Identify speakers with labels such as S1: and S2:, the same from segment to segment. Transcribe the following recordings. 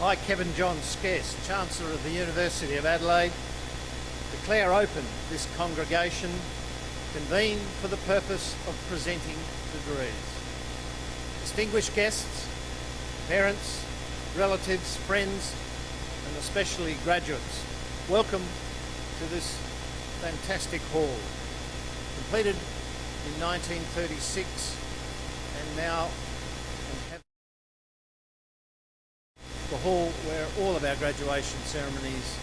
S1: I, Kevin John Scarce, Chancellor of the University of Adelaide, declare open this congregation convened for the purpose of presenting degrees. Distinguished guests, parents, relatives, friends, and especially graduates, welcome to this fantastic hall, completed in 1936 and now the hall where all of our graduation ceremonies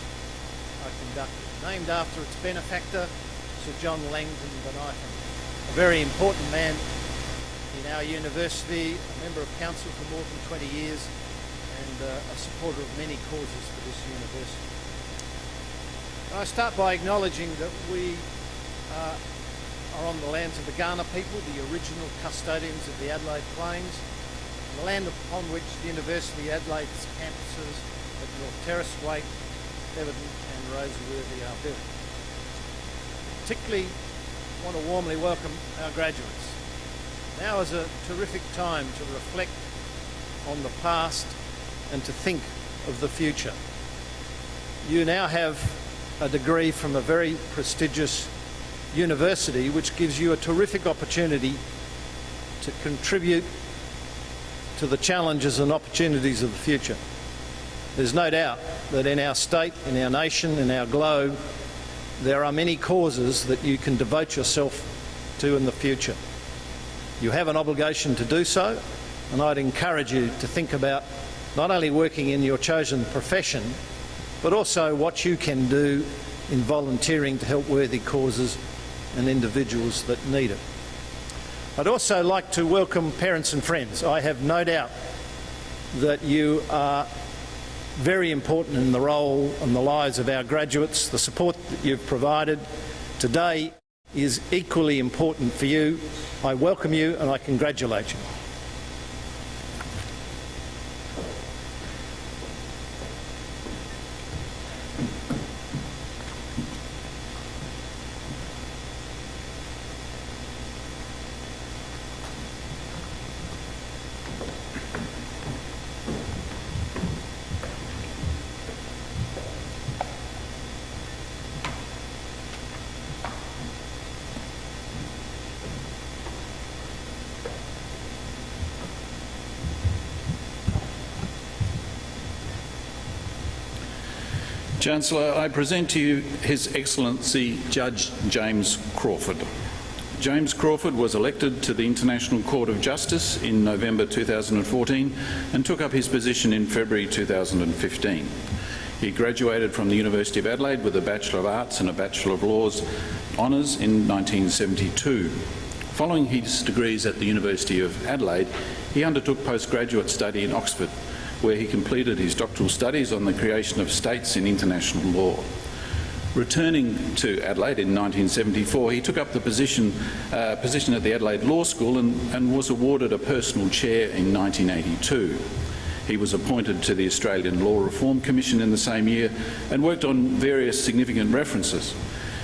S1: are conducted, named after its benefactor, Sir John Langton Bonython, a very important man in our university, a member of council for more than 20 years and a supporter of many causes for this university. And I start by acknowledging that we are on the lands of the Kaurna people, the original custodians of the Adelaide Plains, the land upon which the University of Adelaide's campuses at North Terrace, Waite, Everton and Roseworthy are built. Particularly want to warmly welcome our graduates. Now is a terrific time to reflect on the past and to think of the future. You now have a degree from a very prestigious university which gives you a terrific opportunity to contribute to the challenges and opportunities of the future. There's no doubt that in our state, in our nation, in our globe, there are many causes that you can devote yourself to in the future. You have an obligation to do so, and I'd encourage you to think about not only working in your chosen profession, but also what you can do in volunteering to help worthy causes and individuals that need it. I'd also like to welcome parents and friends. I have no doubt that you are very important in the role and the lives of our graduates. The support that you've provided today is equally important for you. I welcome you and I congratulate you.
S2: Chancellor, I present to you His Excellency Judge James Crawford. James Crawford was elected to the International Court of Justice in November 2014 and took up his position in February 2015. He graduated from the University of Adelaide with a Bachelor of Arts and a Bachelor of Laws honours in 1972. Following his degrees at the University of Adelaide, he undertook postgraduate study in Oxford, where he completed his doctoral studies on the creation of states in international law. Returning to Adelaide in 1974, he took up the position at the Adelaide Law School and was awarded a personal chair in 1982. He was appointed to the Australian Law Reform Commission in the same year and worked on various significant references.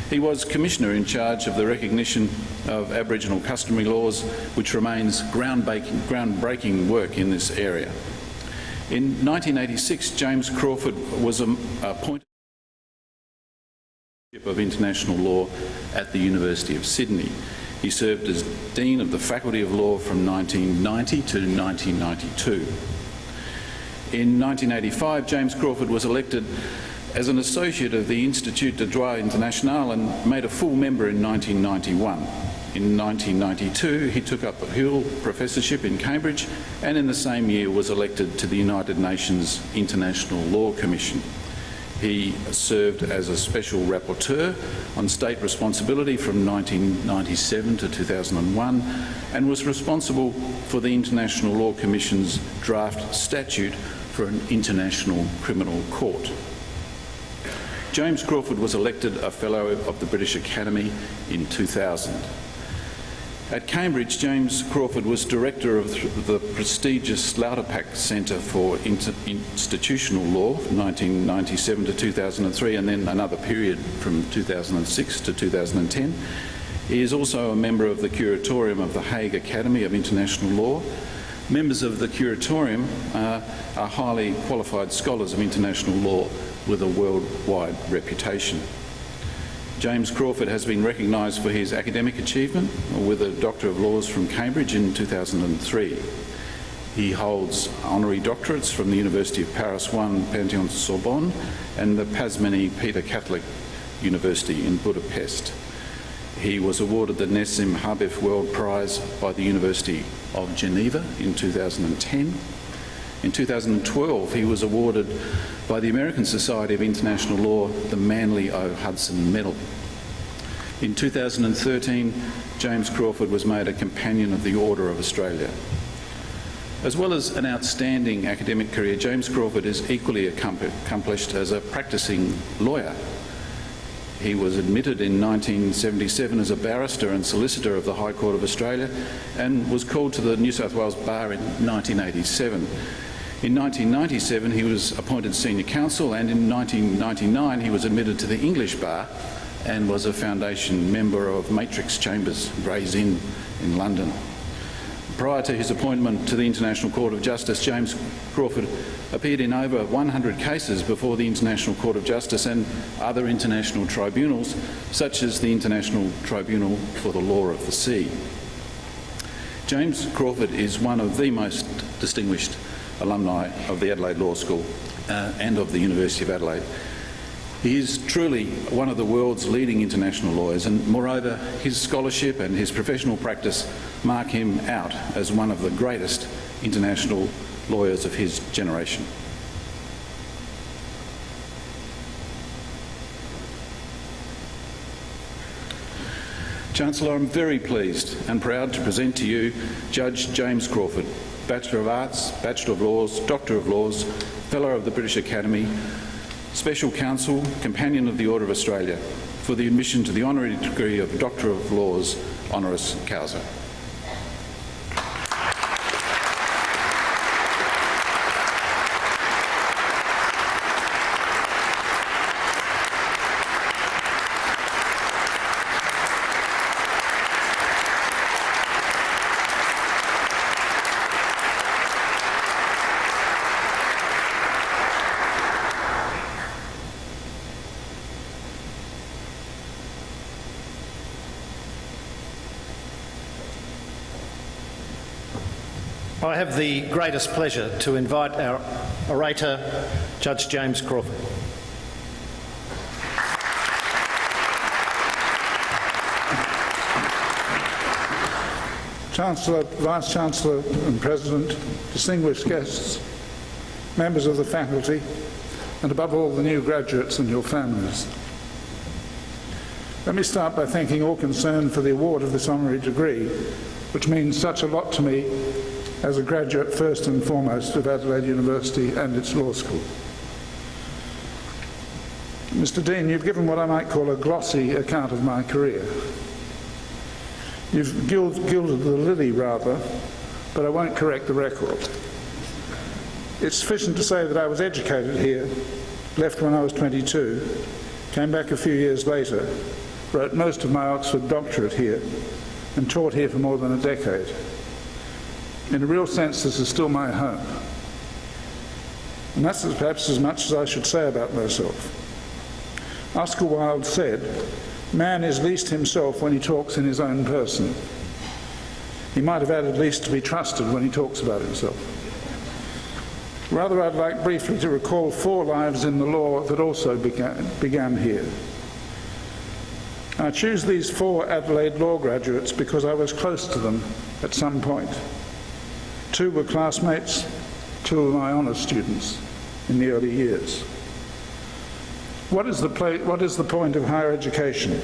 S2: He was Commissioner in charge of the recognition of Aboriginal customary laws, which remains groundbreaking work in this area. In 1986, James Crawford was appointed of International Law at the University of Sydney. He served as Dean of the Faculty of Law from 1990 to 1992. In 1985, James Crawford was elected as an Associate of the Institut de Droit International and made a full member in 1991. In 1992, he took up a Hill Professorship in Cambridge and in the same year was elected to the United Nations International Law Commission. He served as a Special Rapporteur on State Responsibility from 1997 to 2001 and was responsible for the International Law Commission's draft statute for an international criminal court. James Crawford was elected a Fellow of the British Academy in 2000. At Cambridge, James Crawford was Director of the prestigious Lauterpacht Centre for Institutional Law from 1997 to 2003 and then another period from 2006 to 2010. He is also a member of the Curatorium of the Hague Academy of International Law Members of the curatorium are highly qualified scholars of international law with a worldwide reputation. James Crawford has been recognised for his academic achievement with a Doctor of Laws from Cambridge in 2003. He holds honorary doctorates from the University of Paris I Panthéon-Sorbonne and the Pazmany Peter Catholic University in Budapest. He was awarded the Nessim Habib World Prize by the University of Geneva in 2010. In 2012, he was awarded by the American Society of International Law the Manly O. Hudson Medal. In 2013, James Crawford was made a Companion of the Order of Australia. As well as an outstanding academic career, James Crawford is equally accomplished as a practising lawyer. He was admitted in 1977 as a barrister and solicitor of the High Court of Australia and was called to the New South Wales Bar in 1987. In 1997 he was appointed senior counsel, and in 1999 he was admitted to the English Bar and was a foundation member of Matrix Chambers, Gray's Inn in London. Prior to his appointment to the International Court of Justice, James Crawford appeared in over 100 cases before the International Court of Justice and other international tribunals, such as the International Tribunal for the Law of the Sea. James Crawford is one of the most distinguished alumni of the Adelaide Law School and of the University of Adelaide. He is truly one of the world's leading international lawyers, and moreover, his scholarship and his professional practice mark him out as one of the greatest international lawyers of his generation. Chancellor, I'm very pleased and proud to present to you Judge James Crawford, Bachelor of Arts, Bachelor of Laws, Doctor of Laws, Fellow of the British Academy, Special Counsel, Companion of the Order of Australia, for the admission to the honorary degree of Doctor of Laws, honoris causa.
S1: I have the greatest pleasure to invite our orator, Judge James Crawford.
S3: Chancellor, Vice-Chancellor and President, distinguished guests, members of the faculty, and above all the new graduates and your families. Let me start by thanking all concerned for the award of this honorary degree, which means such a lot to me as a graduate first and foremost of Adelaide University and its law school. Mr. Dean, you've given what I might call a glossy account of my career. You've gilded the lily rather, but I won't correct the record. It's sufficient to say that I was educated here, left when I was 22, came back a few years later, wrote most of my Oxford doctorate here, and taught here for more than a decade. In a real sense, this is still my home. And that's perhaps as much as I should say about myself. Oscar Wilde said, "Man is least himself when he talks in his own person." He might have added least to be trusted when he talks about himself. Rather, I'd like briefly to recall 4 lives in the law that also began here. I choose these 4 Adelaide Law graduates because I was close to them at some point. 2 were classmates, 2 were my honours students in the early years. What is the point of higher education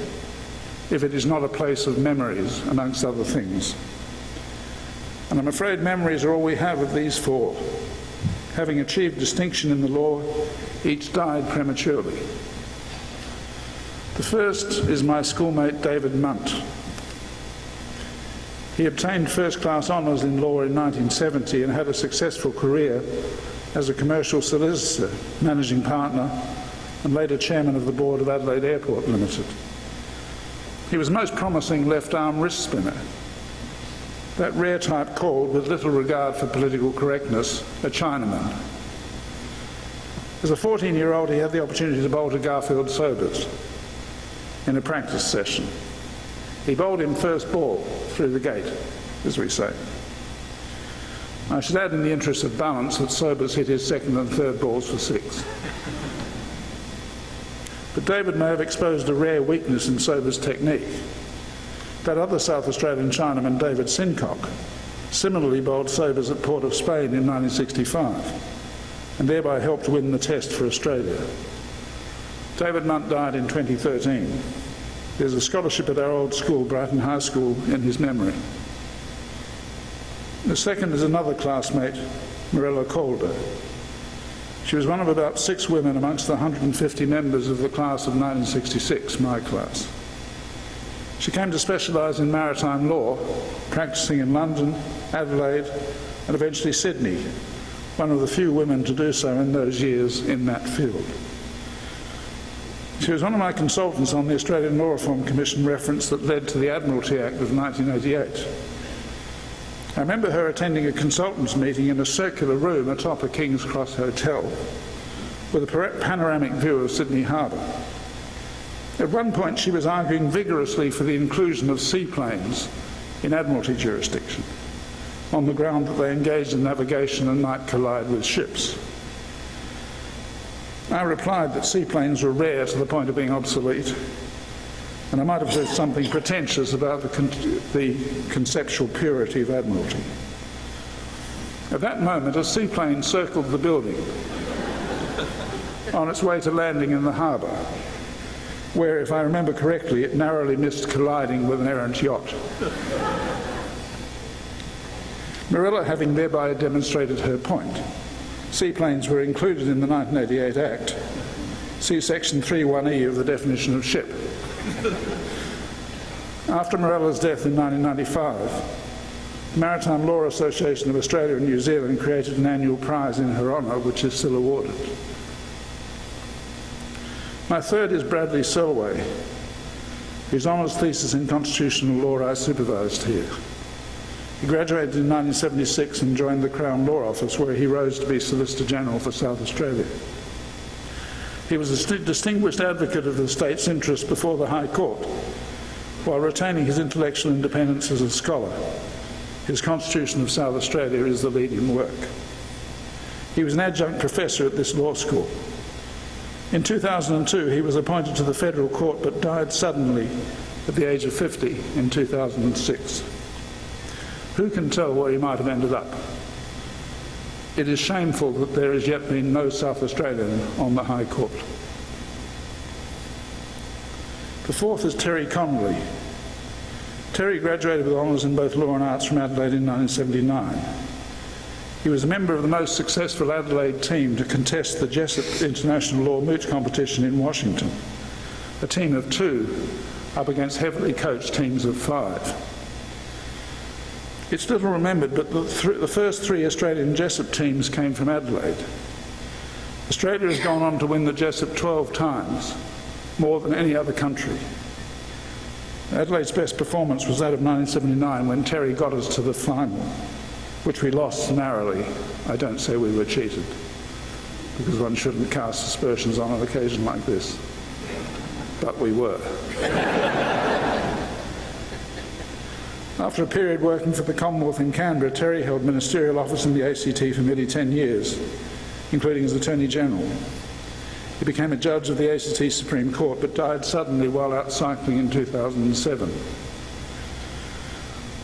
S3: if it is not a place of memories, amongst other things? And I'm afraid memories are all we have of these 4. Having achieved distinction in the law, each died prematurely. The first is my schoolmate David Munt. He obtained first-class honours in law in 1970 and had a successful career as a commercial solicitor, managing partner, and later chairman of the board of Adelaide Airport Limited. He was a most promising left-arm wrist spinner. that rare type called, with little regard for political correctness, a Chinaman. As a 14-year-old, he had the opportunity to bowl to Garfield Sobers in a practice session. He bowled him first ball through the gate, as we say. I should add, in the interest of balance, that Sobers hit his second and third balls for 6. But David may have exposed a rare weakness in Sobers' technique. That other South Australian Chinaman, David Sincock, similarly bowled Sobers at Port of Spain in 1965 and thereby helped win the Test for Australia. David Munt died in 2013. There's a scholarship at our old school, Brighton High School, in his memory. The second is another classmate, Mirella Calder. She was one of about 6 women amongst the 150 members of the class of 1966, my class. She came to specialise in maritime law, practising in London, Adelaide, and eventually Sydney, one of the few women to do so in those years in that field. She was one of my consultants on the Australian Law Reform Commission reference that led to the Admiralty Act of 1988. I remember her attending a consultants' meeting in a circular room atop a King's Cross hotel with a panoramic view of Sydney Harbour. At one point, she was arguing vigorously for the inclusion of seaplanes in Admiralty jurisdiction, on the ground that they engaged in navigation and might collide with ships. I replied that seaplanes were rare to the point of being obsolete, and I might have said something pretentious about the conceptual purity of Admiralty. At that moment, a seaplane circled the building on its way to landing in the harbour, where, if I remember correctly, it narrowly missed colliding with an errant yacht. Mirella having thereby demonstrated her point, seaplanes were included in the 1988 Act. See section 3(1)(e) of the definition of ship. After Mirella's death in 1995, the Maritime Law Association of Australia and New Zealand created an annual prize in her honour, which is still awarded. My third is Bradley Selway, whose honours thesis in constitutional law I supervised here. He graduated in 1976 and joined the Crown Law Office, where he rose to be Solicitor General for South Australia. He was a distinguished advocate of the state's interest before the High Court, while retaining his intellectual independence as a scholar. His Constitution of South Australia is the leading work. He was an adjunct professor at this law school. In 2002, he was appointed to the Federal Court but died suddenly at the age of 50 in 2006. Who can tell where he might have ended up? It is shameful that there has yet been no South Australian on the High Court. The fourth is Terry Connolly. Terry graduated with honours in both law and arts from Adelaide in 1979. He was a member of the most successful Adelaide team to contest the Jessup International Law Mooch competition in Washington, a team of 2 up against heavily coached teams of 5. It's little remembered, but the first 3 Australian Jessup teams came from Adelaide. Australia has gone on to win the Jessup 12 times, more than any other country. Adelaide's best performance was that of 1979, when Terry got us to the final, which we lost narrowly. I don't say we were cheated, because one shouldn't cast aspersions on an occasion like this, but we were. After a period working for the Commonwealth in Canberra, Terry held ministerial office in the ACT for nearly 10 years, including as Attorney General. He became a judge of the ACT Supreme Court, but died suddenly while out cycling in 2007.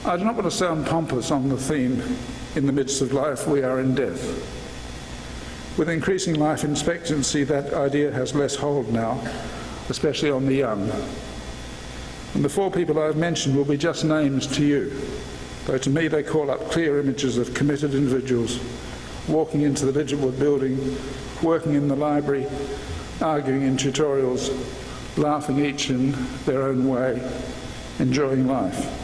S3: I do not want to sound pompous on the theme, in the midst of life we are in death. With increasing life expectancy, that idea has less hold now, especially on the young. And the 4 people I have mentioned will be just names to you, though to me they call up clear images of committed individuals walking into the Lidgerwood building, working in the library, arguing in tutorials, laughing each in their own way, enjoying life.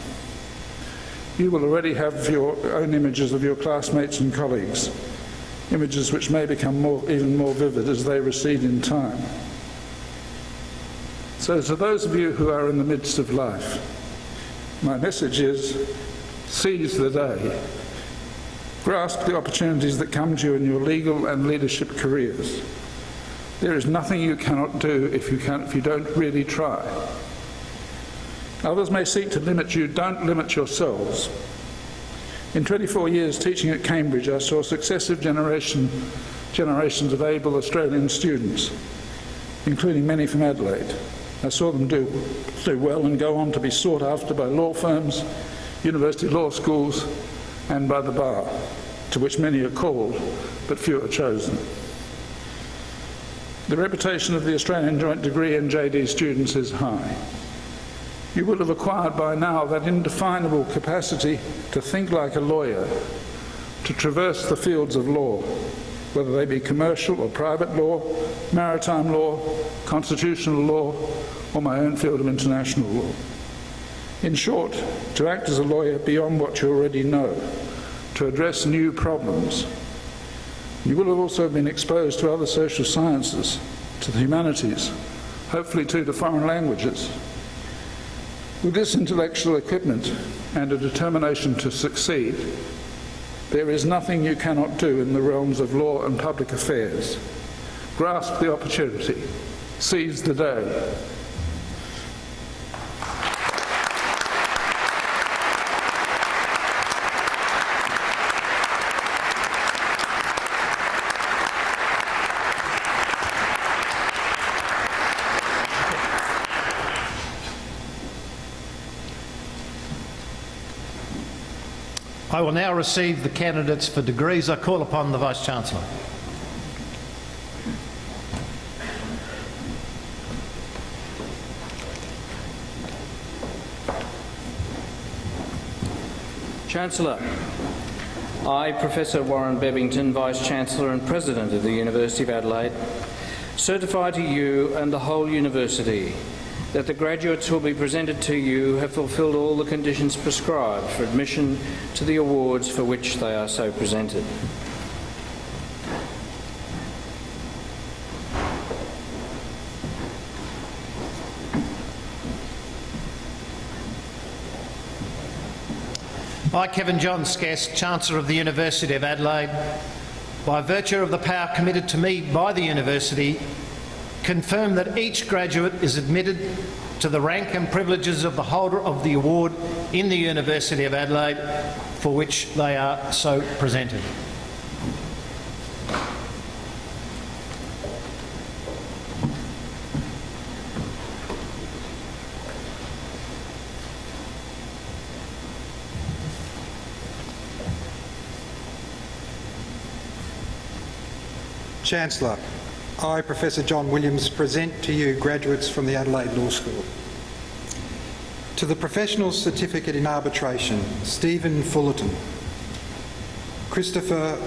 S3: You will already have your own images of your classmates and colleagues, images which may become even more vivid as they recede in time. So to those of you who are in the midst of life, my message is, Seize the day. Grasp the opportunities that come to you in your legal and leadership careers. There is nothing you cannot do if you don't really try. Others may seek to limit you. Don't limit yourselves. In 24 years teaching at Cambridge, I saw successive generations of able Australian students, including many from Adelaide. I saw them do well and go on to be sought after by law firms, university law schools, and by the bar, to which many are called, but few are chosen. The reputation of the Australian Joint Degree and JD students is high. You will have acquired by now that indefinable capacity to think like a lawyer, to traverse the fields of law, whether they be commercial or private law, maritime law, constitutional law, or my own field of international law. In short, to act as a lawyer beyond what you already know, to address new problems. You will have also been exposed to other social sciences, to the humanities, hopefully too to foreign languages. With this intellectual equipment and a determination to succeed, there is nothing you cannot do in the realms of law and public affairs. Grasp the opportunity. Seize the day.
S1: I will now receive the candidates for degrees. I call upon the Vice-Chancellor.
S4: Chancellor, I, Professor Warren Bebbington, Vice-Chancellor and President of the University of Adelaide, certify to you and the whole University that the graduates who will be presented to you have fulfilled all the conditions prescribed for admission to the awards for which they are so presented.
S1: I, Kevin John Skess, Chancellor of the University of Adelaide, by virtue of the power committed to me by the University, confirm that each graduate is admitted to the rank and privileges of the holder of the award in the University of Adelaide for which they are so presented.
S5: Chancellor, I, Professor John Williams, present to you graduates from the Adelaide Law School. To the Professional Certificate in Arbitration, Stephen Fullerton, Christopher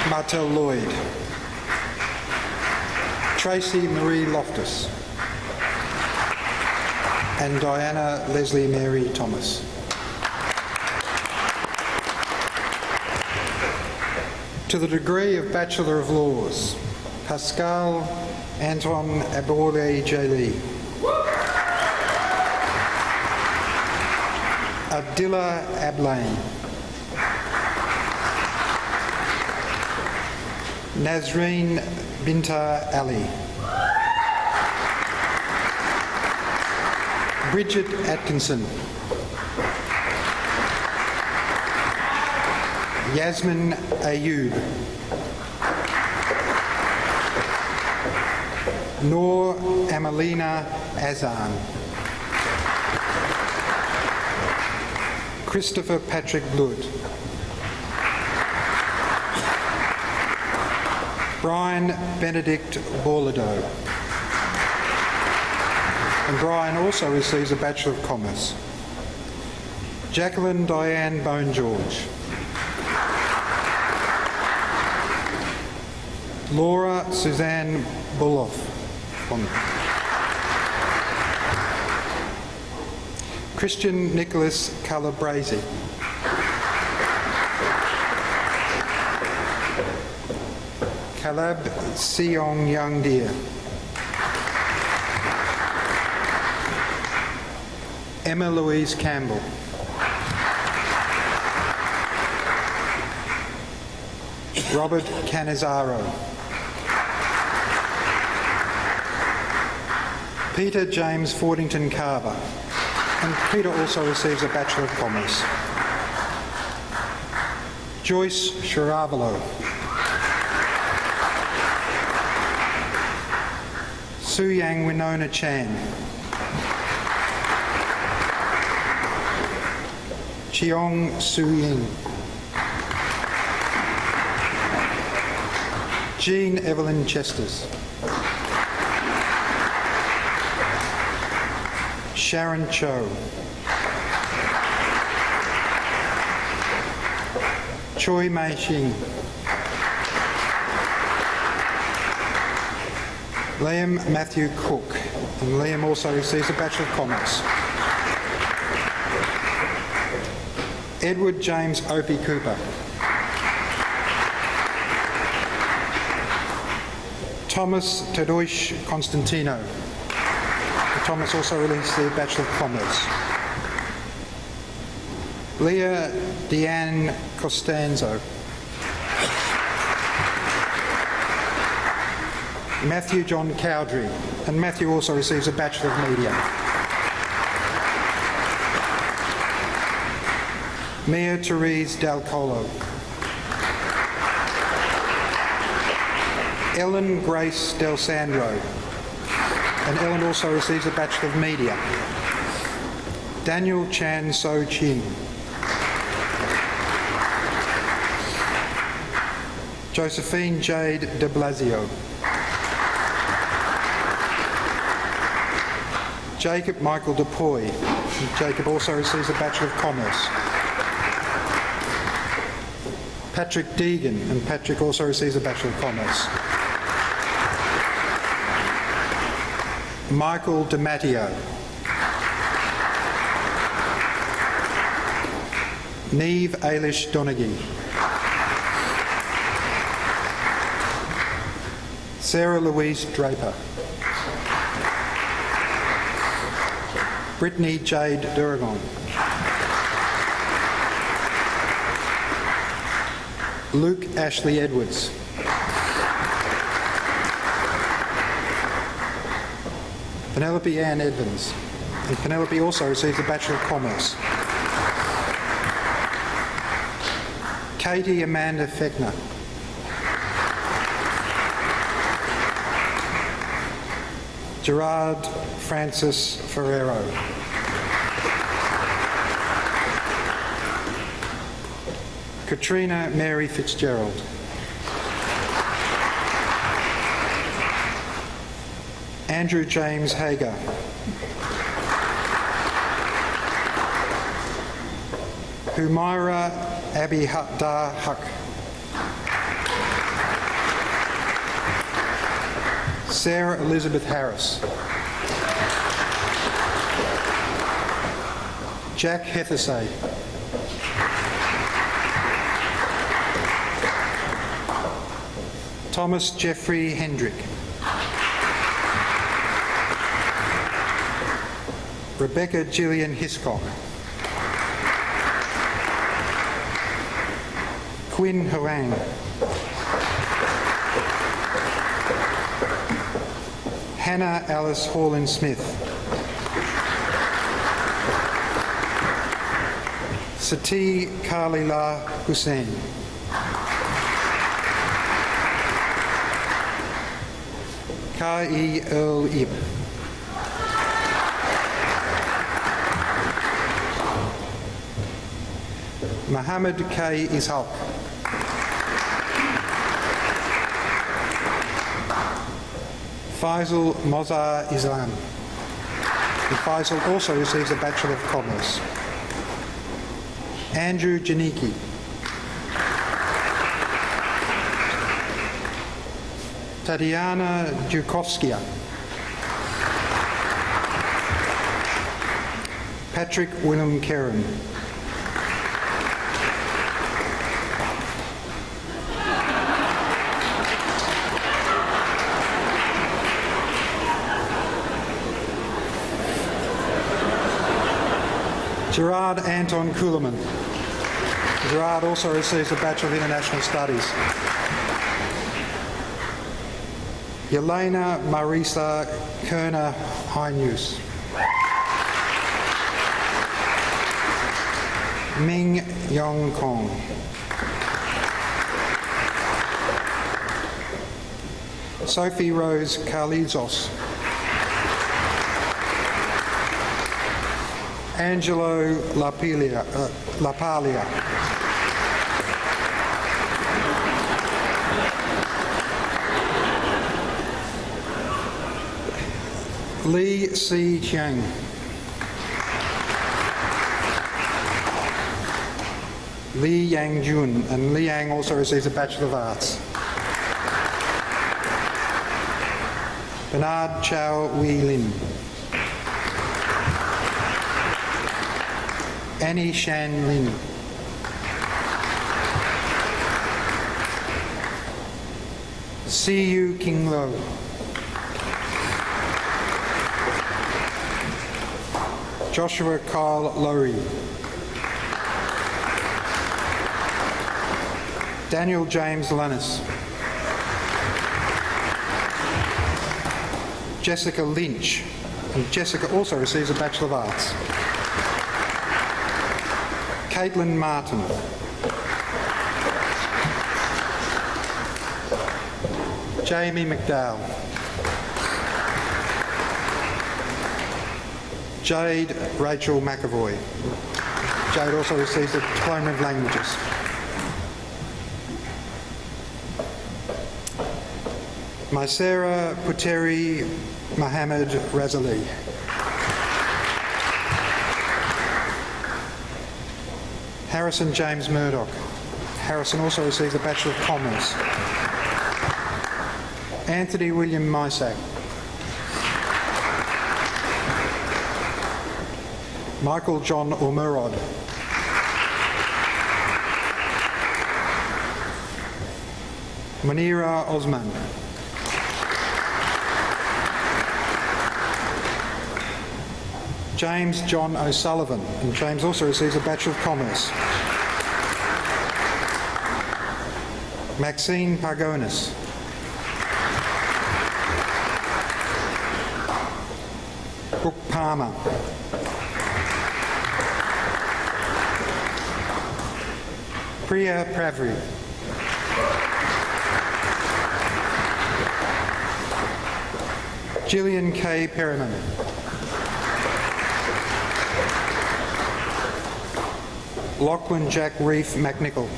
S5: Martel-Lloyd, Tracy Marie Loftus, and Diana Leslie Mary Thomas. To the degree of Bachelor of Laws, Pascal Anton Abole-Jalil, Abdillah Ablain, Nazreen Binta Ali, Bridget Atkinson, Yasmin Ayoub, Noor Amelina Azan, Christopher Patrick Blood, Brian Benedict Borladeau, and Brian also receives a Bachelor of Commerce. Jacqueline Diane Bone-George, Laura Suzanne Bulloff, Christian Nicholas Calabresi, Calab Seong Young Deer, Emma Louise Campbell. Robert Canizaro. Peter James Fordington Carver. And Peter also receives a Bachelor of Commerce. Joyce Shiravalo. Su Yang Winona Chan. Cheong Su Ying. Jean Evelyn Chesters. Sharon Cho. Choi Mei Xing. Liam Matthew Cook. And Liam also receives a Bachelor of Commerce. Edward James Opie Cooper. Thomas Tedoish Constantino. Thomas also released the Bachelor of Commerce. Leah Deanne Costanzo. Matthew John Cowdrey, and Matthew also receives a Bachelor of Media. Mia Therese Del Colo. Ellen Grace Del Sandro, and Ellen also receives a Bachelor of Media. Daniel Chan So Ching. Josephine Jade de Blasio. Jacob Michael DePoy. Jacob also receives a Bachelor of Commerce. Patrick Deegan, and Patrick also receives a Bachelor of Commerce. Michael DiMatteo. Neve Ailish Donaghy. Sarah Louise Draper. Brittany Jade Duragon. Luke Ashley Edwards. Penelope Ann Evans. And Penelope also receives a Bachelor of Commerce. Katie Amanda Feckner. Gerard Francis Ferrero. Katrina Mary Fitzgerald. Andrew James Hager. Humaira Abby Dar Huck. Sarah Elizabeth Harris. Jack Hethersay. Thomas Jeffrey Hendrick. Rebecca Gillian Hiscock. Quinn Huang. Hannah Alice Horlin-Smith. Sati Khalila Hussain. Kai Earl Ib. Mohammed K. Ishaq. Faisal Mozar Islam. And Faisal also receives a Bachelor of Commerce. Andrew Janicki. Tatiana Djukovskia. Patrick Willem Kerrin. Gerard Anton Kuhleman. Gerard also receives a Bachelor of International Studies. Yelena Marisa Kerner-Heinus. Ming Yong Kong. Sophie Rose Carlizos. Angelo Lapalia. Li Si Chiang. Li Yang Jun, and Li Yang also receives a Bachelor of Arts. Bernard Chow Wee Lin. Annie Shan Lin. Siyu King Lo. Joshua Kyle Lowry. Daniel James Lannis. Jessica Lynch, and Jessica also receives a Bachelor of Arts. Caitlin Martin. Jamie McDowell. Jade Rachel McAvoy. Jade also receives a Diploma of Languages. Maisera Puteri Mohammed Razali. Harrison James Murdoch. Harrison also receives a Bachelor of Commerce. Anthony William Mysak. Michael John Ormerod. Munira Osman. James John O'Sullivan, and James also receives a Bachelor of Commerce. Maxine Pargonis. Brooke Palmer. Priya Pravri. Gillian K. Perriman. Lachlan Jack Reef McNichol.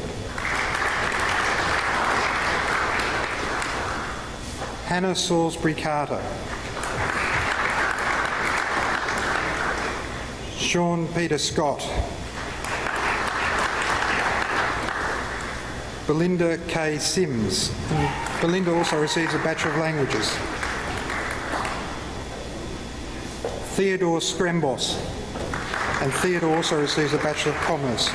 S5: Hannah Salisbury Carter. Sean Peter Scott. Belinda K. Sims. And Belinda also receives a Bachelor of Languages. Theodore Scrambos, and Theodore also receives a Bachelor of Commerce.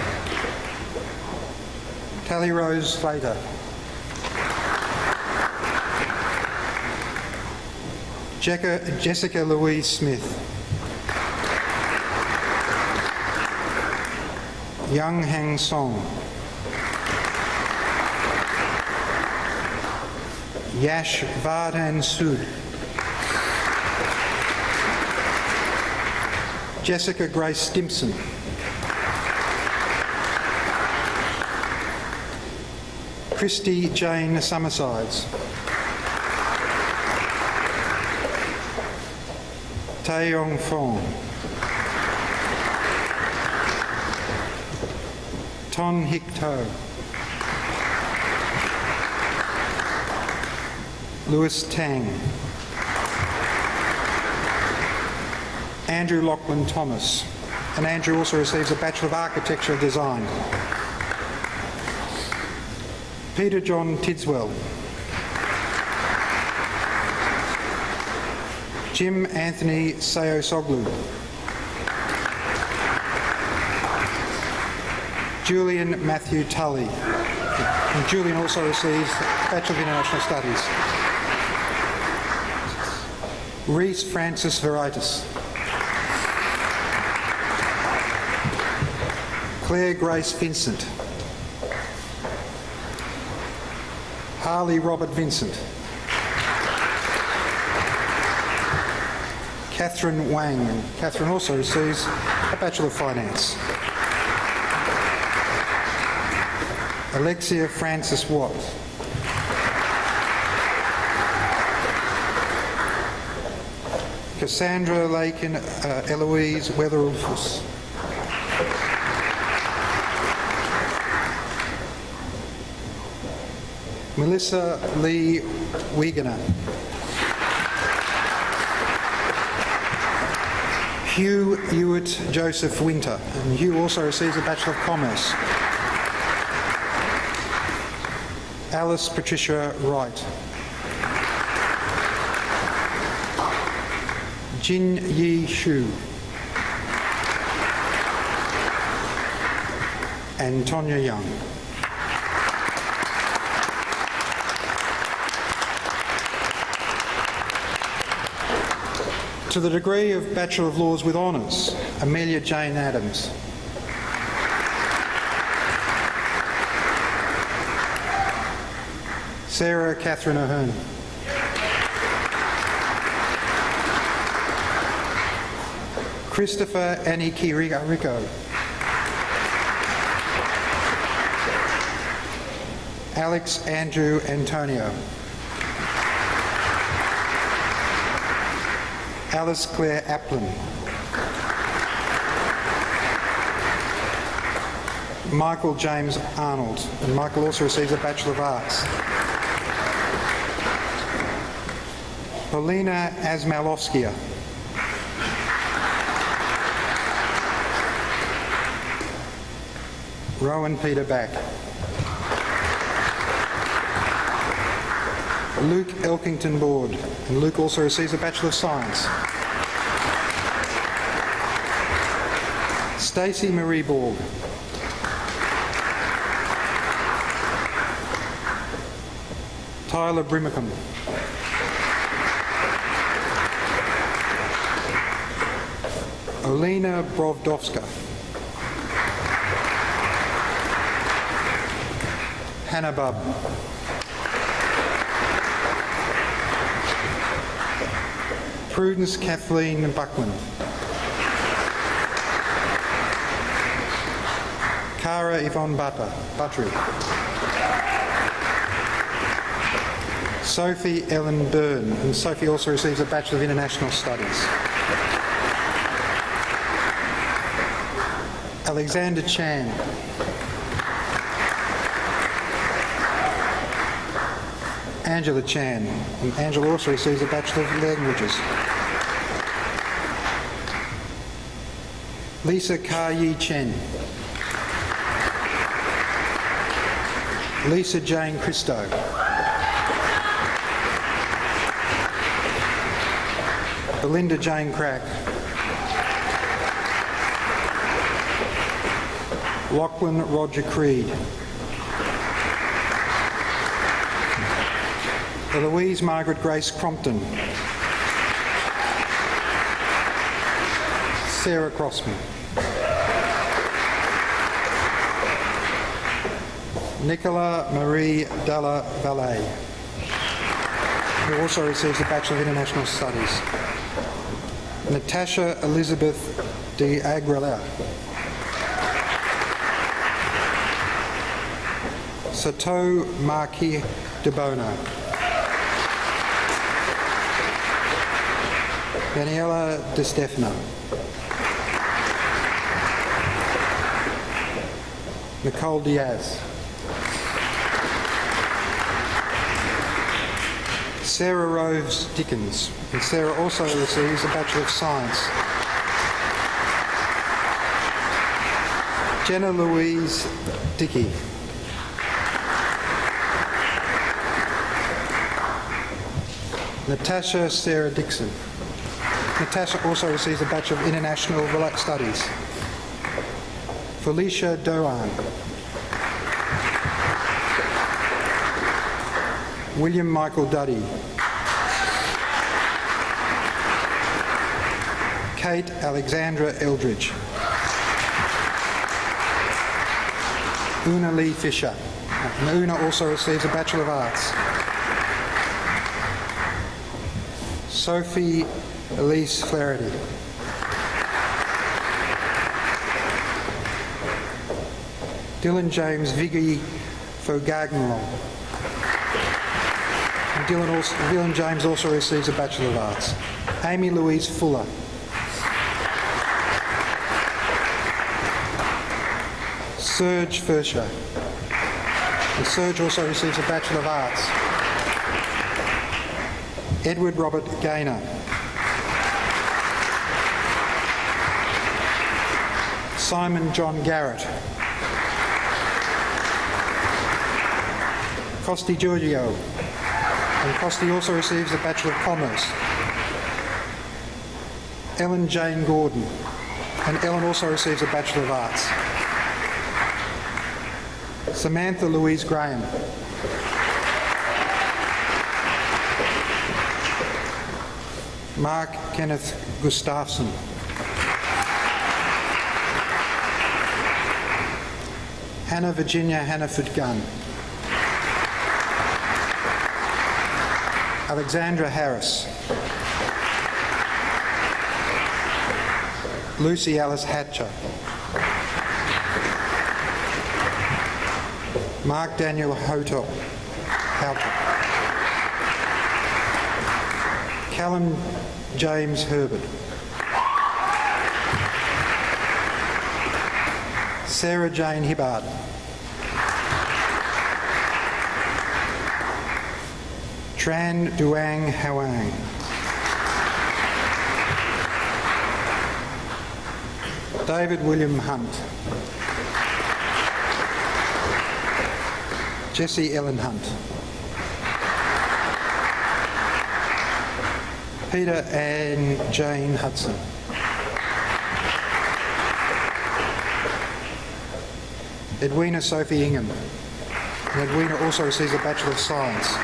S5: Tally Rose Slater. Jessica Louise Smith. Young Hang Song. Yash Vardhan Sood. Jessica Grace Stimson. Christy Jane Summersides. Taeyong Fong. Ton Hik To. Lewis Tang. Andrew Lachlan Thomas, and Andrew also receives a Bachelor of Architecture Design. Peter John Tidswell. Jim Anthony Sayosoglu. Julian Matthew Tully, and Julian also receives Bachelor of International Studies. Reese Francis Veritas. Claire Grace Vincent. Harley Robert Vincent. Catherine Wang. And Catherine also receives a Bachelor of Finance. Alexia Francis Watt. Cassandra Lakin Eloise Weatherulfus. Melissa Lee Wegener. Hugh Hewitt Joseph Winter, and Hugh also receives a Bachelor of Commerce. Alice Patricia Wright. Jin Yi Shu. And Tonya Young. To the degree of Bachelor of Laws with Honours, Amelia Jane Adams. Sarah Catherine Ahern. Christopher Annie Rico. Alex Andrew Antonio. Alice Claire Applin. Michael James Arnold, and Michael also receives a Bachelor of Arts. Paulina Asmalovskia. Rowan Peter Back. Luke Elkington Board, and Luke also receives a Bachelor of Science. Stacey Marie Borg. Tyler Brimacombe. Olena Brovdovska. Hannah Bubb. Prudence Kathleen Buckland. Cara Yvonne Buttery. Sophie Ellen Byrne, and Sophie also receives a Bachelor of International Studies. Alexander Chan. Angela Chan, and Angela also receives a Bachelor of Languages. Lisa Ka-Yi Chen. Lisa Jane Christo. Belinda Jane Crack. Lachlan Roger Creed. Eloise Margaret Grace Crompton. Sarah Crossman. Nicola Marie Dalla Valle, who also receives a Bachelor of International Studies. Natasha Elizabeth de Aguilera. Sato Marquis de Bono. Daniela De Stefano. Nicole Diaz. Sarah Rose Dickens, and Sarah also receives a Bachelor of Science. Jenna Louise Dickey. Natasha Sarah Dixon. Natasha also receives a Bachelor of International Studies. Felicia Doan. William Michael Duddy. Kate Alexandra Eldridge. Una Lee Fisher. And Una also receives a Bachelor of Arts. Sophie Elise Flaherty. Dylan James Viggy Fogagnalong. Dylan James also receives a Bachelor of Arts. Amy Louise Fuller. Serge Fursha. And Serge also receives a Bachelor of Arts. Edward Robert Gaynor. Simon John Garrett. Costi Giorgio. And Costi also receives a Bachelor of Commerce. Ellen Jane Gordon. And Ellen also receives a Bachelor of Arts. Samantha Louise Graham. Mark Kenneth Gustafsson. Hannah Virginia Hannaford Gunn. Alexandra Harris. Lucy Alice Hatcher. Mark Daniel Houghton. Callum James Herbert. Sarah Jane Hibbard. Tran Duang Hawang. David William Hunt. Jessie Ellen Hunt. Peter and Jane Hudson. Edwina Sophie Ingham. And Edwina also receives a Bachelor of Science.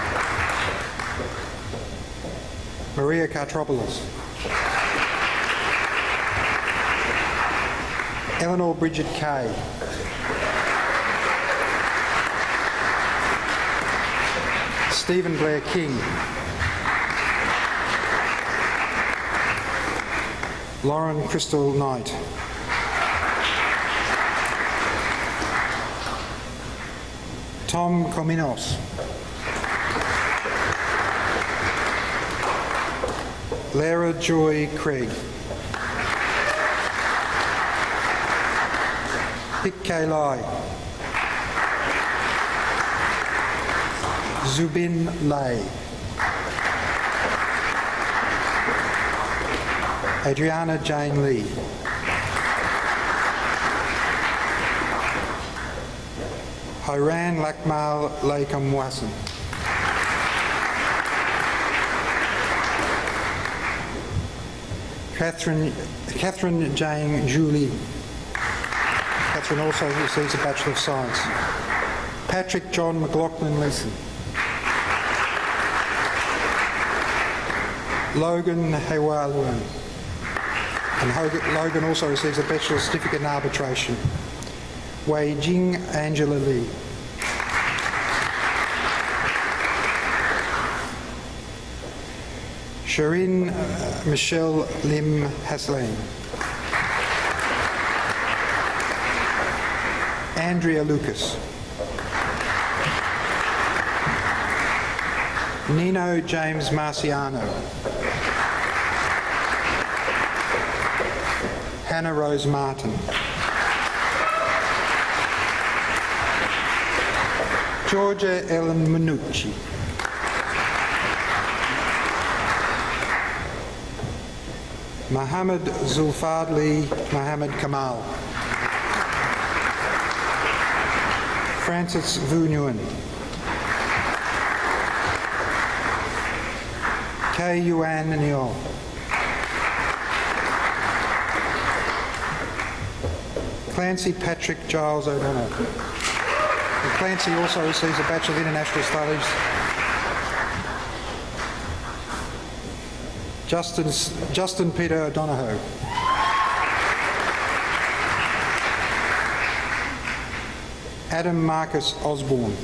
S5: Maria Kartropoulos. Eleanor Bridget Kay. Stephen Blair King. Lauren Crystal Knight. Tom Kominos. Lara Joy Craig. Pik K. Lai. Zubin Lay. Adriana Jane Lee. Hiran Lakmal Laikamwasan. Catherine Jane Julie. Catherine also receives a Bachelor of Science. Patrick John McLaughlin Leeson. Logan Hewaluan. And Logan also receives a Bachelor Certificate in Arbitration. Wei Jing Angela Lee. Shirin Michelle Lim Haslan. Andrea Lucas. Nino James Marciano. Hannah Rose Martin. Georgia Ellen Minucci. Mohammed Zulfadli Mohammed Kamal. Francis Vu Nguyen. Kay Yuan Niol. Clancy Patrick Giles O'Donnell. And Clancy also receives a Bachelor of International Studies. Justin Peter O'Donoghue. Adam Marcus Osborne.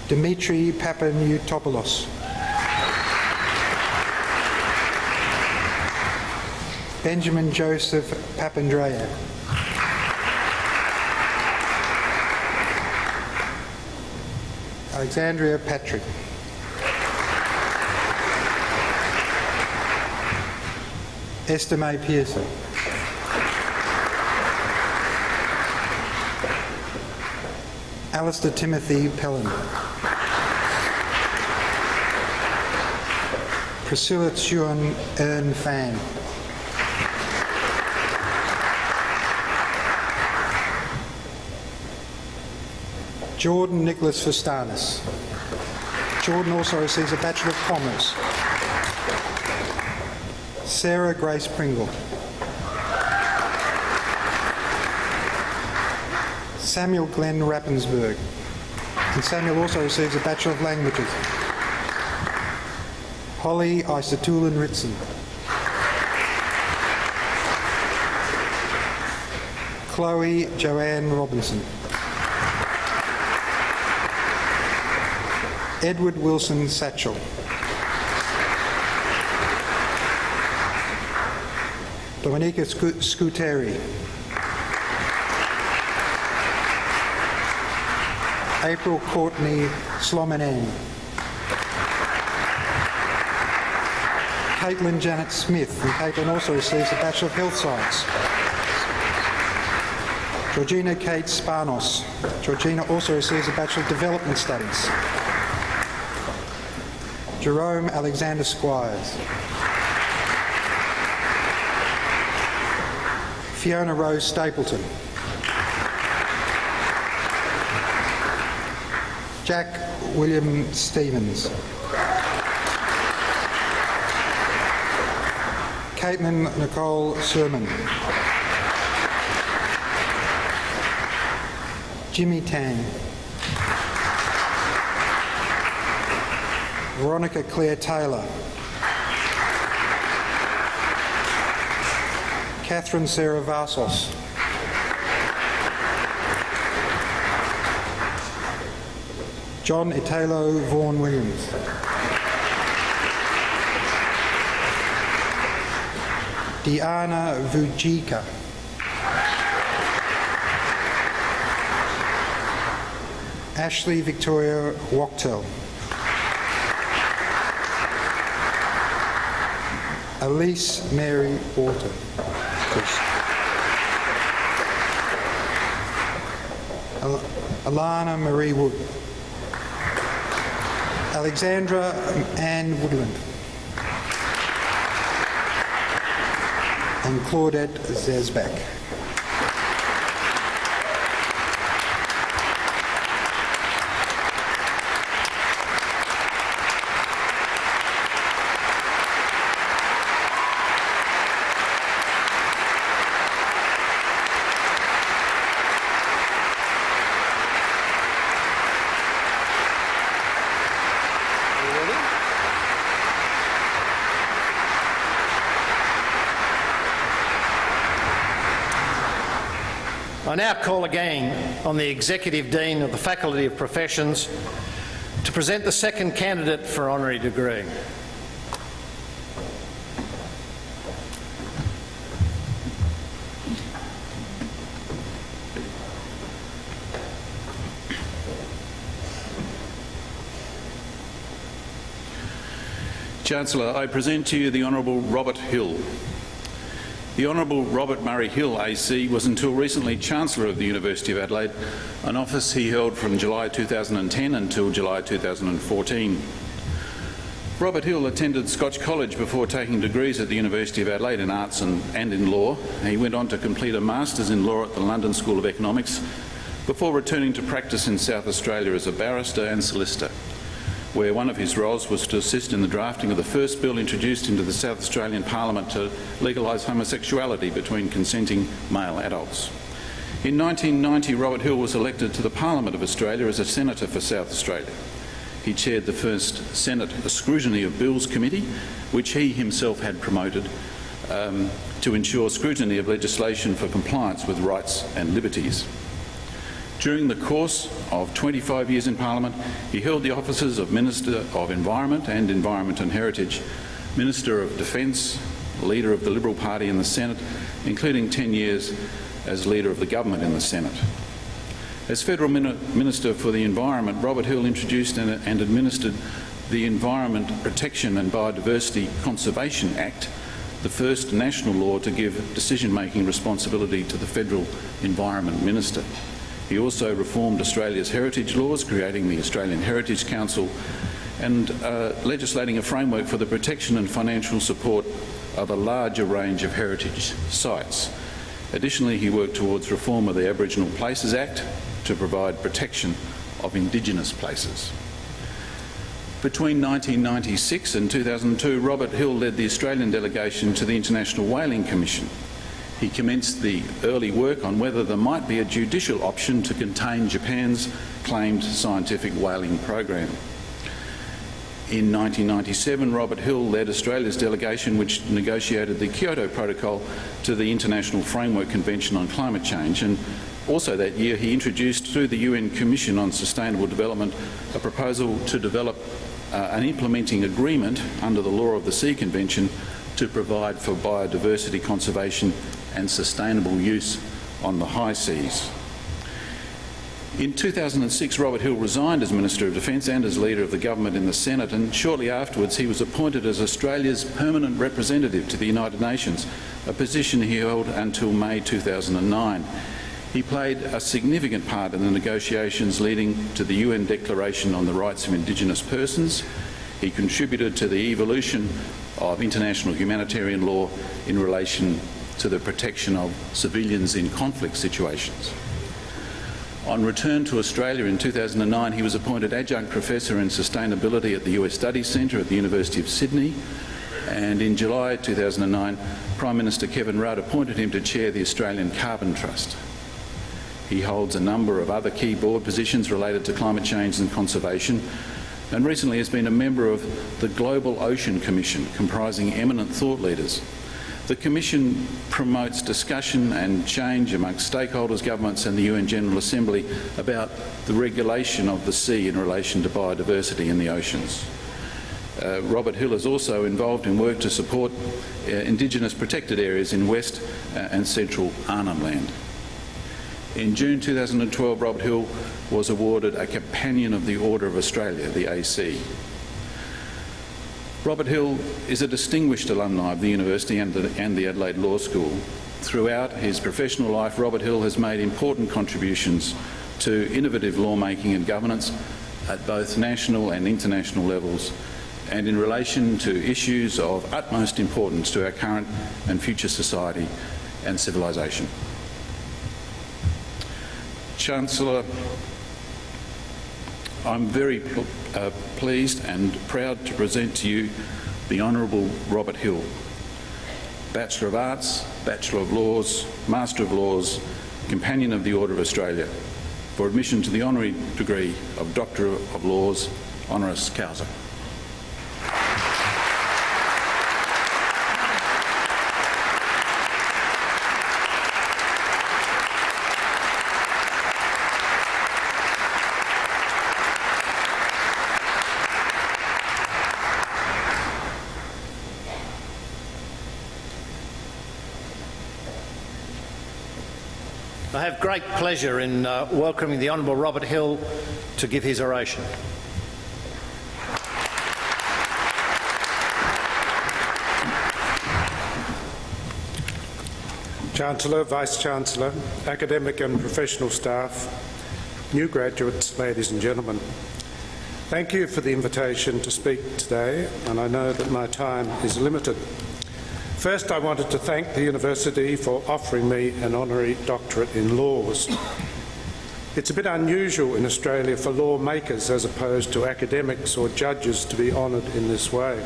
S5: Dimitri Papanutopoulos. Benjamin Joseph Papandreou. Alexandria Patrick. Esther May Pearson. Alistair Timothy Pellin. Priscilla Chuan Ern Fan. Jordan Nicholas Fustanis. Jordan also receives a Bachelor of Commerce. Sarah Grace Pringle. Samuel Glenn Rappensberg. And Samuel also receives a Bachelor of Languages. Holly Isatulan Ritson. Chloe Joanne Robinson. Edward Wilson Satchel. Dominica Scuteri. April Courtney Slomanen. Caitlin Janet Smith, and Caitlin also receives a Bachelor of Health Science. Georgina Kate Spanos. Georgina also receives a Bachelor of Development Studies. Jerome Alexander Squires. Fiona Rose Stapleton. Jack William Stevens. Caitlin Nicole Sermon. Jimmy Tang. Veronica Claire Taylor. Catherine Sarah Vasos. John Italo Vaughan Williams. Diana Vujika. Ashley Victoria Wachtel. Elise Mary Walter. Alana Marie Wood. Alexandra Ann Woodland. And Claudette Zesbach.
S1: I now call again on the Executive Dean of the Faculty of Professions to present the second candidate for honorary degree.
S2: Chancellor, I present to you the Honourable Robert Hill. The Honourable Robert Murray Hill AC was until recently Chancellor of the University of Adelaide, an office he held from July 2010 until July 2014. Robert Hill attended Scotch College before taking degrees at the University of Adelaide in Arts and in Law. He went on to complete a Masters in Law at the London School of Economics before returning to practice in South Australia as a barrister and solicitor, where one of his roles was to assist in the drafting of the first bill introduced into the South Australian Parliament to legalise homosexuality between consenting male adults. In 1990, Robert Hill was elected to the Parliament of Australia as a Senator for South Australia. He chaired the first Senate Scrutiny of Bills Committee, which he himself had promoted, to ensure scrutiny of legislation for compliance with rights and liberties. During the course of 25 years in Parliament, he held the offices of Minister of Environment and Environment and Heritage, Minister of Defence, Leader of the Liberal Party in the Senate, including 10 years as Leader of the Government in the Senate. As Federal Minister for the Environment, Robert Hill introduced and administered the Environment Protection and Biodiversity Conservation Act, the first national law to give decision-making responsibility to the Federal Environment Minister. He also reformed Australia's heritage laws, creating the Australian Heritage Council and legislating a framework for the protection and financial support of a larger range of heritage sites. Additionally, he worked towards reform of the Aboriginal Places Act to provide protection of Indigenous places. Between 1996 and 2002, Robert Hill led the Australian delegation to the International Whaling Commission. He commenced the early work on whether there might be a judicial option to contain Japan's claimed scientific whaling program. In 1997, Robert Hill led Australia's delegation which negotiated the Kyoto Protocol to the International Framework Convention on Climate Change, and also that year he introduced through the UN Commission on Sustainable Development a proposal to develop an implementing agreement under the Law of the Sea Convention to provide for biodiversity conservation and sustainable use on the high seas. In 2006, Robert Hill resigned as Minister of Defence and as Leader of the Government in the Senate, and shortly afterwards he was appointed as Australia's permanent representative to the United Nations, a position he held until May 2009. He played a significant part in the negotiations leading to the UN Declaration on the Rights of Indigenous Persons. He contributed to the evolution of international humanitarian law in relation to the protection of civilians in conflict situations. On return to Australia in 2009, he was appointed Adjunct Professor in Sustainability at the US Studies Centre at the University of Sydney, and in July 2009, Prime Minister Kevin Rudd appointed him to chair the Australian Carbon Trust. He holds a number of other key board positions related to climate change and conservation, and recently has been a member of the Global Ocean Commission, comprising eminent thought leaders. The Commission promotes discussion and change amongst stakeholders, governments and the UN General Assembly about the regulation of the sea in relation to biodiversity in the oceans. Robert Hill is also involved in work to support Indigenous protected areas in West and Central Arnhem Land. In June 2012, Robert Hill was awarded a Companion of the Order of Australia, the AC. Robert Hill is a distinguished alumni of the University and the Adelaide Law School. Throughout his professional life, Robert Hill has made important contributions to innovative lawmaking and governance at both national and international levels, and in relation to issues of utmost importance to our current and future society and civilisation. Chancellor, I'm very pleased and proud to present to you the Honourable Robert Hill, Bachelor of Arts, Bachelor of Laws, Master of Laws, Companion of the Order of Australia, for admission to the honorary degree of Doctor of Laws, honoris causa.
S1: I have great pleasure in welcoming the Honourable Robert Hill to give his oration.
S6: Chancellor, Vice-Chancellor, academic and professional staff, new graduates, ladies and gentlemen. Thank you for the invitation to speak today, and I know that my time is limited. First, I wanted to thank the University for offering me an honorary doctorate in laws. It's a bit unusual in Australia for lawmakers as opposed to academics or judges to be honoured in this way.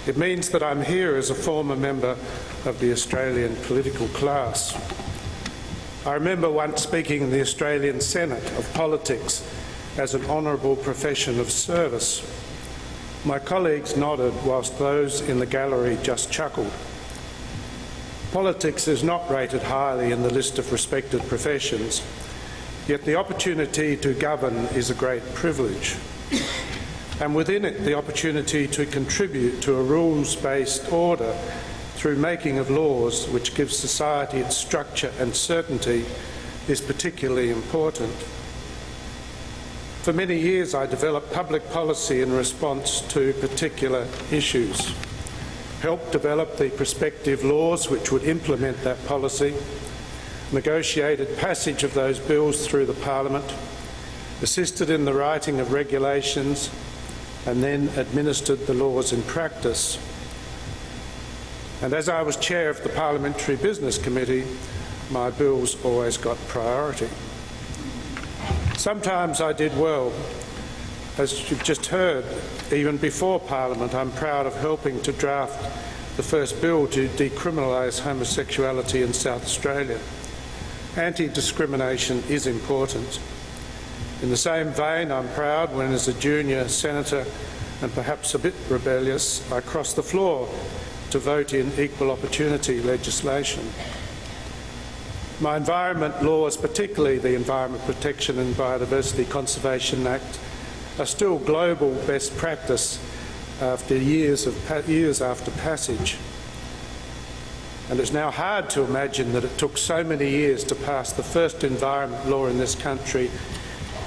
S6: It means that I'm here as a former member of the Australian political class. I remember once speaking in the Australian Senate of politics as an honourable profession of service. My colleagues nodded whilst those in the gallery just chuckled. Politics is not rated highly in the list of respected professions, yet the opportunity to govern is a great privilege. And within it, the opportunity to contribute to a rules-based order through making of laws which give society its structure and certainty is particularly important. For many years, I developed public policy in response to particular issues, helped develop the prospective laws which would implement that policy, negotiated passage of those bills through the Parliament, assisted in the writing of regulations, and then administered the laws in practice. And as I was chair of the Parliamentary Business Committee, my bills always got priority. Sometimes I did well. As you've just heard, even before Parliament, I'm proud of helping to draft the first bill to decriminalise homosexuality in South Australia. Anti-discrimination is important. In the same vein, I'm proud when, as a junior senator and perhaps a bit rebellious, I crossed the floor to vote in equal opportunity legislation. My environment laws, particularly the Environment Protection and Biodiversity Conservation Act, are still global best practice after years after passage. And it's now hard to imagine that it took so many years to pass the first environment law in this country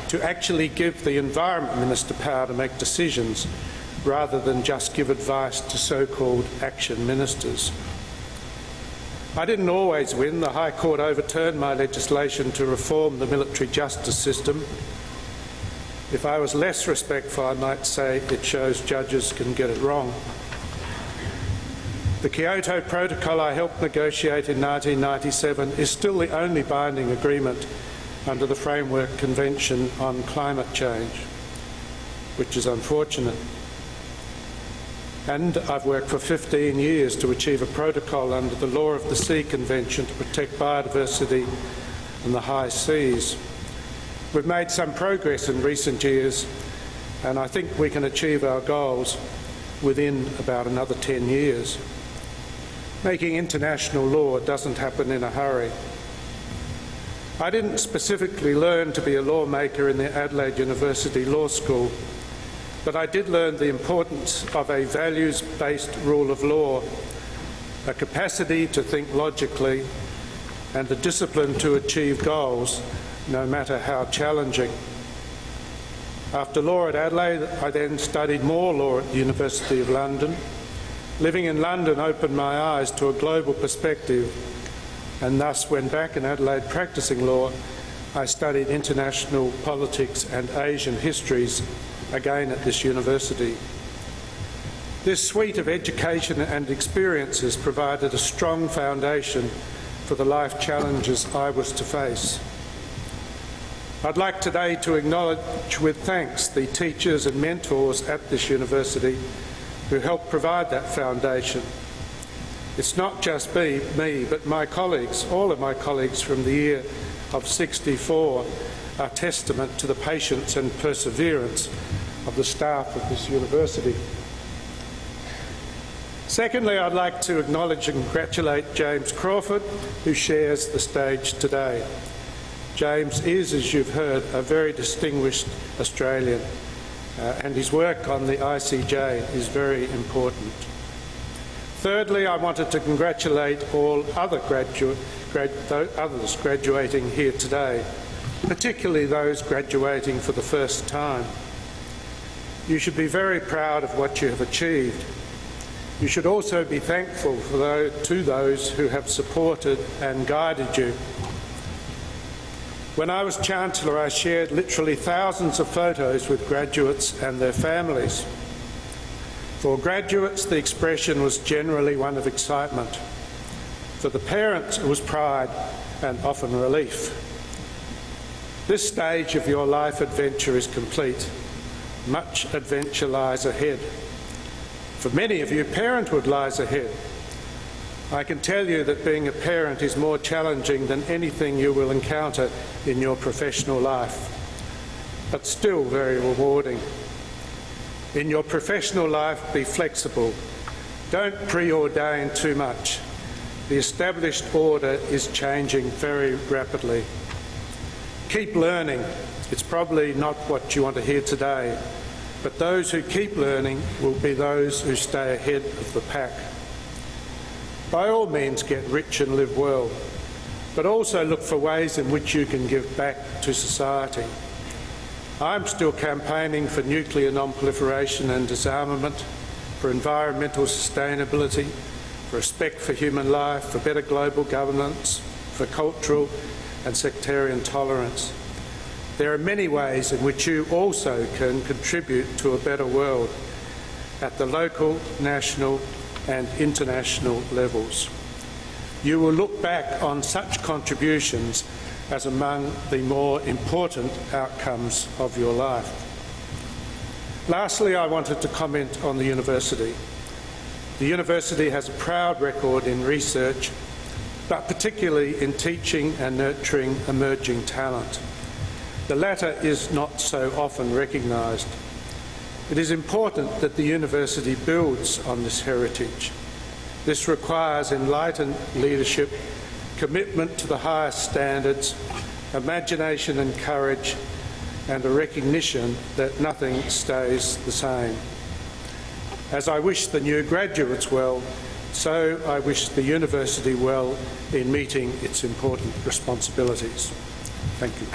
S6: to actually give the Environment Minister power to make decisions rather than just give advice to so-called action ministers. I didn't always win. The High Court overturned my legislation to reform the military justice system. If I was less respectful, I might say it shows judges can get it wrong. The Kyoto Protocol I helped negotiate in 1997 is still the only binding agreement under the Framework Convention on Climate Change, which is unfortunate. And I've worked for 15 years to achieve a protocol under the Law of the Sea Convention to protect biodiversity in the high seas. We've made some progress in recent years, and I think we can achieve our goals within about another 10 years. Making international law doesn't happen in a hurry. I didn't specifically learn to be a lawmaker in the Adelaide University Law School, but I did learn the importance of a values-based rule of law, a capacity to think logically, and a discipline to achieve goals, no matter how challenging. After law at Adelaide, I then studied more law at the University of London. Living in London opened my eyes to a global perspective, and thus, when back in Adelaide practising law, I studied international politics and Asian histories, again at this university. This suite of education and experiences provided a strong foundation for the life challenges I was to face. I'd like today to acknowledge with thanks the teachers and mentors at this university who helped provide that foundation. It's not just me, but my colleagues, all of my colleagues from the year of 64 are testament to the patience and perseverance of the staff of this university. Secondly, I'd like to acknowledge and congratulate James Crawford, who shares the stage today. James is, as you've heard, a very distinguished Australian, and his work on the ICJ is very important. Thirdly, I wanted to congratulate all others graduating here today, particularly those graduating for the first time. You should be very proud of what you have achieved. You should also be thankful to those who have supported and guided you. When I was Chancellor, I shared literally thousands of photos with graduates and their families. For graduates, the expression was generally one of excitement. For the parents, it was pride and often relief. This stage of your life adventure is complete. Much adventure lies ahead. For many of you, parenthood lies ahead. I can tell you that being a parent is more challenging than anything you will encounter in your professional life, but still very rewarding. In your professional life, be flexible. Don't preordain too much. The established order is changing very rapidly. Keep learning. It's probably not what you want to hear today, but those who keep learning will be those who stay ahead of the pack. By all means, get rich and live well, but also look for ways in which you can give back to society. I'm still campaigning for nuclear non-proliferation and disarmament, for environmental sustainability, for respect for human life, for better global governance, for cultural and sectarian tolerance. There are many ways in which you also can contribute to a better world at the local, national and international levels. You will look back on such contributions as among the more important outcomes of your life. Lastly, I wanted to comment on the university. The university has a proud record in research, but particularly in teaching and nurturing emerging talent. The latter is not so often recognised. It is important that the university builds on this heritage. This requires enlightened leadership, commitment to the highest standards, imagination and courage, and a recognition that nothing stays the same. As I wish the new graduates well, so I wish the university well in meeting its important responsibilities. Thank you.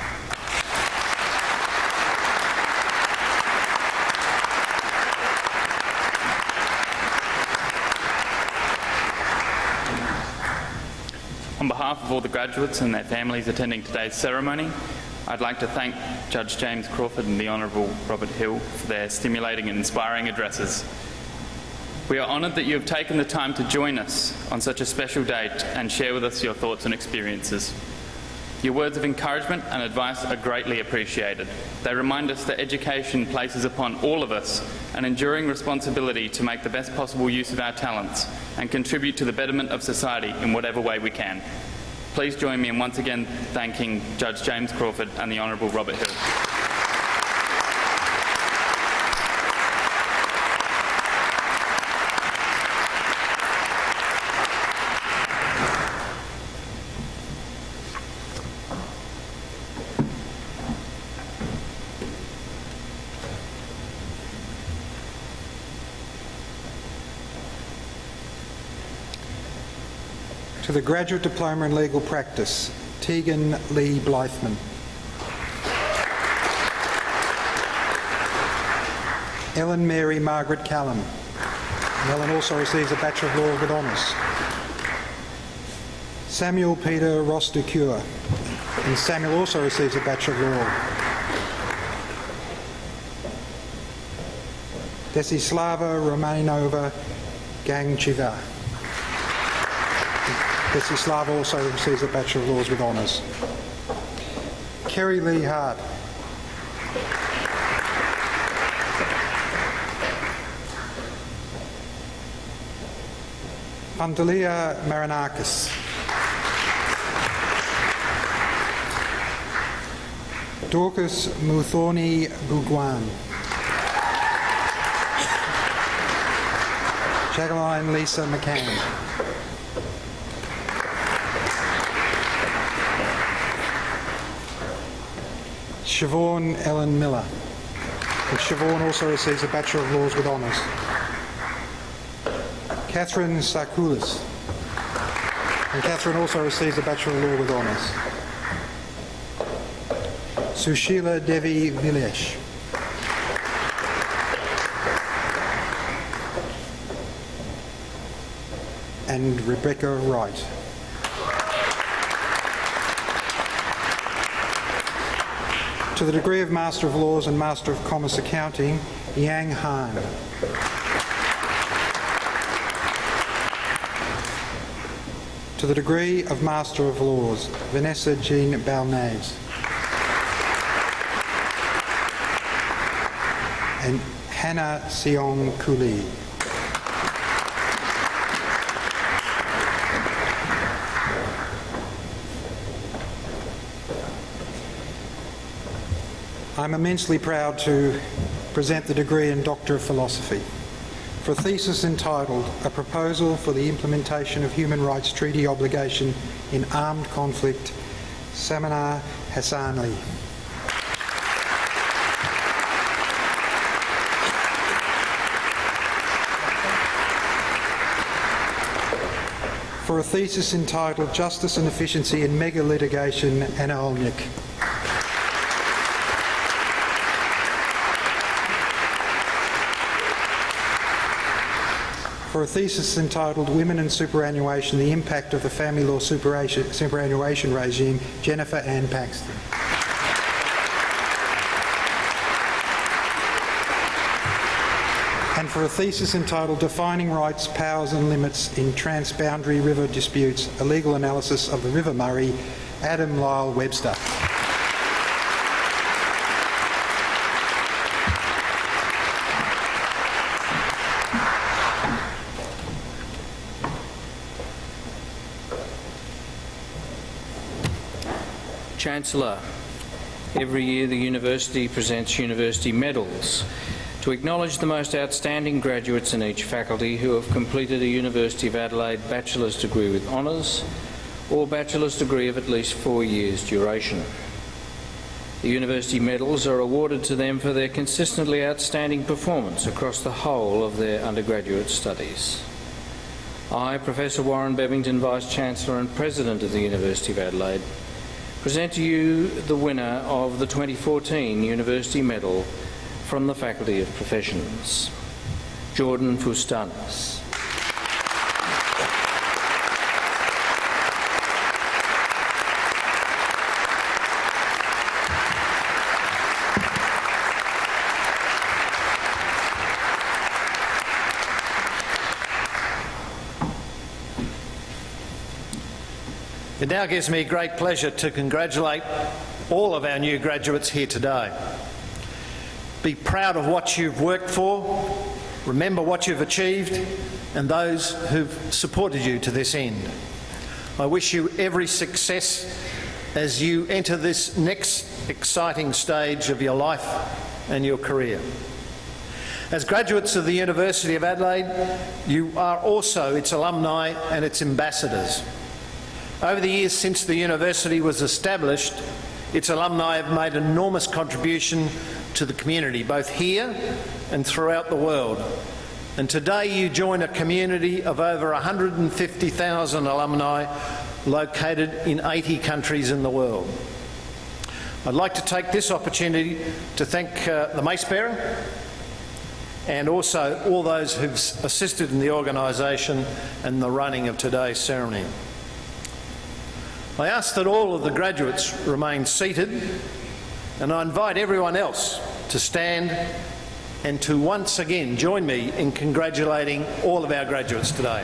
S7: On behalf of all the graduates and their families attending today's ceremony, I'd like to thank Judge James Crawford and the Honourable Robert Hill for their stimulating and inspiring addresses. We are honoured that you have taken the time to join us on such a special date and share with us your thoughts and experiences. Your words of encouragement and advice are greatly appreciated. They remind us that education places upon all of us an enduring responsibility to make the best possible use of our talents and contribute to the betterment of society in whatever way we can. Please join me in once again thanking Judge James Crawford and the Honourable Robert Hill.
S5: To the Graduate Diploma in Legal Practice, Tegan Lee Blythman. Ellen Mary Margaret Callum. And Ellen also receives a Bachelor of Law with honours. Samuel Peter Ross-Ducure. And Samuel also receives a Bachelor of Law. Desislava Romanova Gangchiva. Desislava also receives a Bachelor of Laws with honours. Kerry Lee Hart. Pandalia Marinakis. Dorcas Muthorni Bugwan. Jacqueline Lisa McCann. Siobhan Ellen Miller. And Siobhan also receives a Bachelor of Laws with honours. Catherine Sarkoulis. And Catherine also receives a Bachelor of Law with honours. Sushila Devi Vilesh. And Rebecca Wright. To the degree of Master of Laws and Master of Commerce Accounting, Yang Han. To the degree of Master of Laws, Vanessa Jean Balnaves. And Hannah Seong Cooley. I'm immensely proud to present the degree in Doctor of Philosophy. For a thesis entitled A Proposal for the Implementation of Human Rights Treaty Obligation in Armed Conflict, Samina Hassanli. For a thesis entitled Justice and Efficiency in Mega Litigation, Anna Olnick. For a thesis entitled Women and Superannuation, the Impact of the Family Law Superannuation Regime, Jennifer Ann Paxton. And for a thesis entitled Defining Rights, Powers and Limits in Transboundary River Disputes, a Legal Analysis of the River Murray, Adam Lyle Webster.
S4: Chancellor, every year the University presents university medals to acknowledge the most outstanding graduates in each faculty who have completed a University of Adelaide bachelor's degree with honours or bachelor's degree of at least 4 years duration. The university medals are awarded to them for their consistently outstanding performance across the whole of their undergraduate studies. I, Professor Warren Bebbington, Vice-Chancellor and President of the University of Adelaide, present to you the winner of the 2014 University Medal from the Faculty of Professions, Jordan Fustanis.
S1: It now gives me great pleasure to congratulate all of our new graduates here today. Be proud of what you've worked for, remember what you've achieved, and those who've supported you to this end. I wish you every success as you enter this next exciting stage of your life and your career. As graduates of the University of Adelaide, you are also its alumni and its ambassadors. Over the years since the university was established, its alumni have made an enormous contribution to the community, both here and throughout the world. And today you join a community of over 150,000 alumni located in 80 countries in the world. I'd like to take this opportunity to thank the Mace Bearer and also all those who've assisted in the organisation and the running of today's ceremony. I ask that all of the graduates remain seated, and I invite everyone else to stand and to once again join me in congratulating all of our graduates today.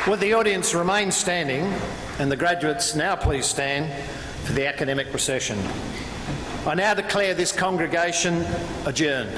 S1: Would the audience remain standing, and the graduates now please stand for the academic procession. I now declare this congregation adjourned.